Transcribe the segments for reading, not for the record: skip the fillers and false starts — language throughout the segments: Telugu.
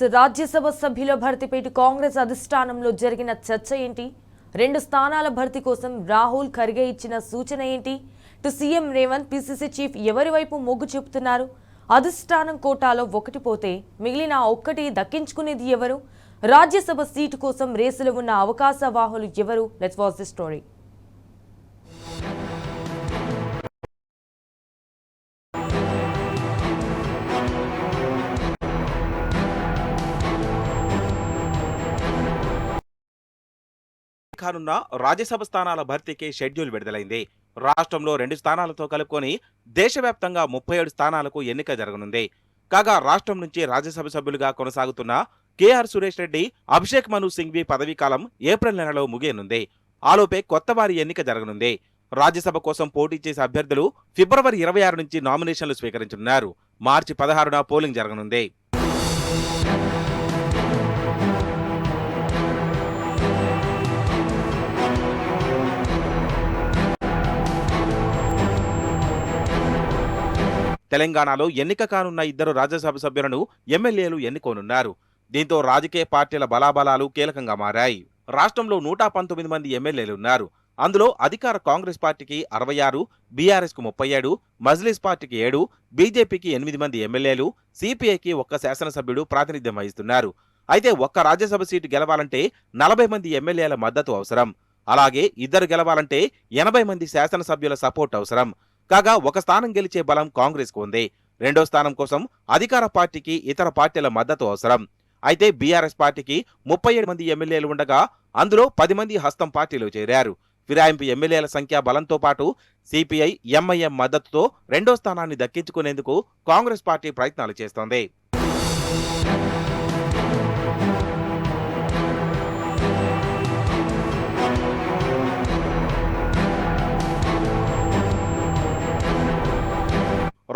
రాజ్యసభ సభ్యుల భర్తీపై కాంగ్రెస్ అధిష్టానంలో జరిగిన చర్చ ఏంటి? 2 స్థానాల భర్తీ కోసం రాహుల్ ఖర్గే ఇచ్చిన సూచన ఏంటి? సీఎం రేవంత్, పీసీసీ చీఫ్ ఎవరి వైపు మొగ్గు చూపుతున్నారు? అధిష్టానం కోటాలో ఒకటి పోతే మిగిలిన ఒక్కటి దక్కించుకునేది ఎవరు? రాజ్యసభ సీటు కోసం రేసులో ఉన్న అవకాశవాహులు ఎవరు? Let's watch the story. కానున్న రాజ్యసభ స్థానాల భర్తీకి షెడ్యూల్ విడుదలైంది. రాష్ట్రంలో 2 స్థానాలతో కలుపుకొని దేశవ్యాప్తంగా 37 స్థానాలకు ఎన్నిక జరగనుంది. కాగా రాష్ట్రం నుంచి రాజ్యసభ సభ్యులుగా కొనసాగుతున్న కేఆర్ సురేష్ రెడ్డి, అభిషేక్ మను సింఘ్వి పదవీ కాలం ఏప్రిల్ నెలలో ముగియనుంది. ఆలోపే కొత్త వారి ఎన్నిక జరగనుంది. రాజ్యసభ కోసం పోటీ చేసే అభ్యర్థులు ఫిబ్రవరి 26 నుంచి నామినేషన్లు స్వీకరించనున్నారు. మార్చి 16న పోలింగ్ జరగనుంది. తెలంగాణలో ఎన్నిక కానున్న 2 రాజ్యసభ సభ్యులను ఎమ్మెల్యేలు ఎన్నుకోనున్నారు. దీంతో రాజకీయ పార్టీల బలాబలాలు కీలకంగా మారాయి. రాష్ట్రంలో 119 మంది ఎమ్మెల్యేలున్నారు. అందులో అధికార కాంగ్రెస్ పార్టీకి 66, బీఆర్ఎస్కు 37, మజ్లిస్ పార్టీకి 7, బీజేపీకి 8 మంది ఎమ్మెల్యేలు, సిపిఐకి 1 శాసనసభ్యుడు ప్రాతినిధ్యం వహిస్తున్నారు. అయితే ఒక్క రాజ్యసభ సీటు గెలవాలంటే 40 మంది ఎమ్మెల్యేల మద్దతు అవసరం. అలాగే 2 గెలవాలంటే 80 మంది శాసనసభ్యుల సపోర్ట్ అవసరం. కాగా 1 స్థానం గెలిచే బలం కాంగ్రెస్ కు ఉంది. 2వ స్థానం కోసం అధికార పార్టీకి ఇతర పార్టీల మద్దతు అవసరం. అయితే బీఆర్ఎస్ పార్టీకి 37 మంది ఎమ్మెల్యేలు ఉండగా అందులో 10 మంది హస్తం పార్టీలో చేరారు. ఫిరాయింపు ఎమ్మెల్యేల సంఖ్య బలంతో పాటు సిపిఐ, ఎంఐఎం మద్దతుతో 2వ స్థానాన్ని దక్కించుకునేందుకు కాంగ్రెస్ పార్టీ ప్రయత్నాలు చేస్తోంది.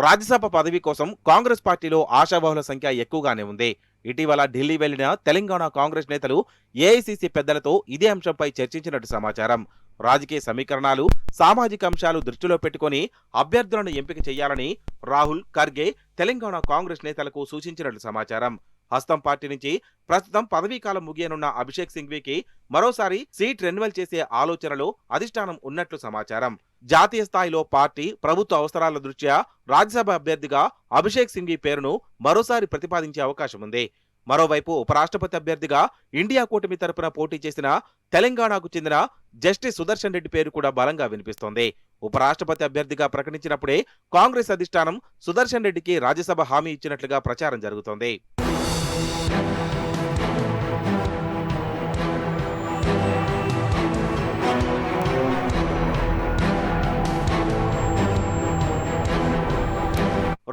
రాజ్యసభ పదవి కోసం కాంగ్రెస్ పార్టీలో ఆశావాహుల సంఖ్య ఎక్కువగానే ఉంది. ఇటీవల ఢిల్లీ వెళ్లిన తెలంగాణ కాంగ్రెస్ నేతలు ఏఐసీసీ పెద్దలతో ఇదే అంశంపై చర్చించినట్టు సమాచారం. రాజకీయ సమీకరణాలు, సామాజిక అంశాలు దృష్టిలో పెట్టుకుని అభ్యర్థులను ఎంపిక చేయాలని రాహుల్ ఖర్గే తెలంగాణ కాంగ్రెస్ నేతలకు సూచించినట్లు సమాచారం. హస్తం పార్టీ నుంచి ప్రస్తుతం పదవీకాలం ముగియనున్న అభిషేక్ సింఘ్వికి మరోసారి సీట్ రెన్యువల్ చేసే ఆలోచనలో అధిష్టానం ఉన్నట్లు సమాచారం. జాతీయ స్థాయిలో పార్టీ, ప్రభుత్వ అవసరాల దృష్ట్యా రాజ్యసభ అభ్యర్థిగా అభిషేక్ సింఘ్వి పేరును మరోసారి ప్రతిపాదించే అవకాశం ఉంది. మరోవైపు ఉపరాష్ట్రపతి అభ్యర్థిగా ఇండియా కూటమి తరపున పోటీ చేసిన తెలంగాణకు చెందిన జస్టిస్ సుదర్శన్ రెడ్డి పేరు కూడా బలంగా వినిపిస్తోంది. ఉపరాష్ట్రపతి అభ్యర్థిగా ప్రకటించినప్పుడే కాంగ్రెస్ అధిష్టానం సుదర్శన్ రెడ్డికి రాజ్యసభ హామీ ఇచ్చినట్లుగా ప్రచారం జరుగుతోంది.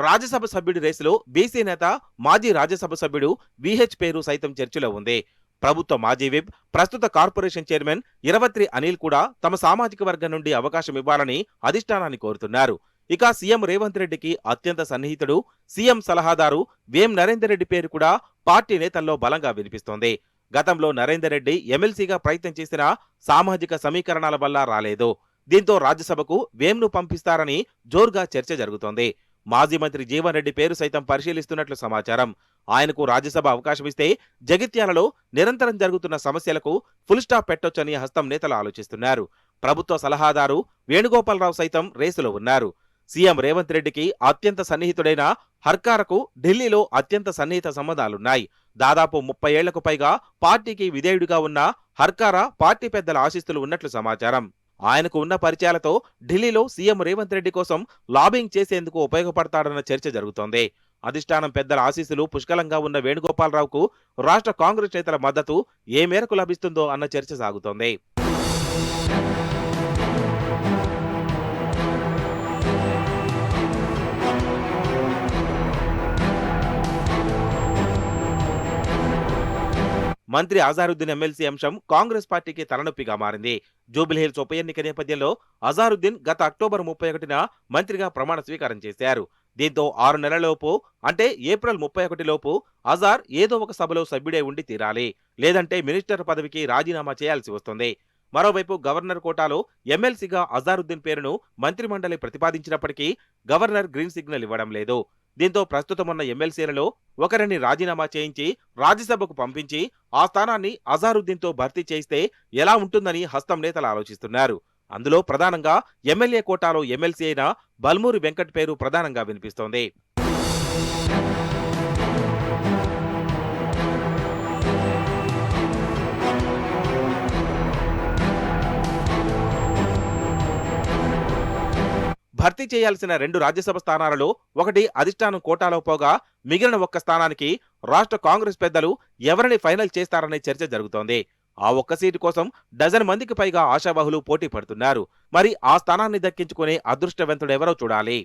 రాజ్యసభ సభ్యుడి రేసులో బీసీ నేత, మాజీ రాజ్యసభ సభ్యుడు విహెచ్ పేరు సైతం చర్చలో ఉంది. ప్రభుత్వ మాజీ విప్, ప్రస్తుత కార్పొరేషన్ చైర్మన్ ఇరవత్రి అనిల్ కూడా తమ సామాజిక వర్గం నుండి అవకాశం ఇవ్వాలని అధిష్టానాన్ని కోరుతున్నారు. ఇక సీఎం రేవంత్ రెడ్డికి అత్యంత సన్నిహితుడు, సీఎం సలహాదారు వేం నరేందర్ రెడ్డి పేరు కూడా పార్టీ నేతల్లో బలంగా వినిపిస్తోంది. గతంలో నరేందర్ రెడ్డి ఎమ్మెల్సీగా ప్రయత్నం చేసినా సామాజిక సమీకరణాల వల్ల రాలేదు. దీంతో రాజ్యసభకు వేంను పంపిస్తారని జోరుగా చర్చ జరుగుతోంది. మాజీ మంత్రి జీవన్ రెడ్డి పేరు సైతం పరిశీలిస్తున్నట్లు సమాచారం. ఆయనకు రాజ్యసభ అవకాశమిస్తే జగిత్యాలలో నిరంతరం జరుగుతున్న సమస్యలకు ఫుల్ స్టాప్ పెట్టొచ్చని హస్తం నేతలు ఆలోచిస్తున్నారు. ప్రభుత్వ సలహాదారు వేణుగోపాలరావు సైతం రేసులో ఉన్నారు. సీఎం రేవంత్ రెడ్డికి అత్యంత సన్నిహితుడైన హర్కారకు ఢిల్లీలో అత్యంత సన్నిహిత సంబంధాలున్నాయి. దాదాపు 30 ఏళ్లకు పైగా పార్టీకి విధేయుడిగా ఉన్న హర్కారా పార్టీ పెద్దల ఆశీస్సులు ఉన్నట్లు సమాచారం. ఆయనకు ఉన్న పరిచయాలతో ఢిల్లీలో సీఎం రేవంత్ రెడ్డి కోసం లాబింగ్ చేసేందుకు ఉపయోగపడతాడన్న చర్చ జరుగుతోంది. అధిష్టానం పెద్దల ఆశీస్సులు పుష్కలంగా ఉన్న వేణుగోపాలరావుకు రాష్ట్ర కాంగ్రెస్ నేతల మద్దతు ఏ మేరకు లభిస్తుందో అన్న చర్చ సాగుతోంది. మంత్రి అజారుద్దీన్ ఎమ్మెల్సీ అంశం కాంగ్రెస్ పార్టీకి తలనొప్పిగా మారింది. జూబ్లీహిల్స్ ఉప ఎన్నిక నేపథ్యంలో అజారుద్దీన్ గత అక్టోబర్ 31న మంత్రిగా ప్రమాణ స్వీకారం చేశారు. దీంతో 6 నెలలలోపు అంటే ఏప్రిల్ 31 లోపు అజార్ ఏదో ఒక సభలో సభ్యుడే ఉండి తీరాలి. లేదంటే మినిస్టర్ పదవికి రాజీనామా చేయాల్సి వస్తుంది. మరోవైపు గవర్నర్ కోటాలో ఎమ్మెల్సీగా అజారుద్దీన్ పేరును మంత్రిమండలి ప్రతిపాదించినప్పటికీ గవర్నర్ గ్రీన్ సిగ్నల్ ఇవ్వడం లేదు. దీంతో ప్రస్తుతం ఉన్న ఎమ్మెల్సీలలో ఒకరిని రాజీనామా చేయించి రాజ్యసభకు పంపించి ఆ స్థానాన్ని అజారుద్దీన్తో భర్తీ చేయిస్తే ఎలా ఉంటుందని హస్తం నేతలు ఆలోచిస్తున్నారు. అందులో ప్రధానంగా ఎమ్మెల్యే కోటాలో ఎమ్మెల్సీ అయిన బల్మూరి వెంకట్ పేరు ప్రధానంగా వినిపిస్తోంది. భర్తీ చేయాల్సిన 2 రాజ్యసభ స్థానాలలో ఒకటి అధిష్టానం కోటాలో పోగా మిగిలిన ఒక్క స్థానానికి రాష్ట్ర కాంగ్రెస్ పెద్దలు ఎవరిని ఫైనల్ చేస్తారనే చర్చ జరుగుతోంది. ఆ ఒక్క సీటు కోసం డజన్ మందికి పైగా ఆశావాహులు పోటీ పడుతున్నారు. మరి ఆ స్థానాన్ని దక్కించుకునే అదృష్టవంతుడెవరో చూడాలి.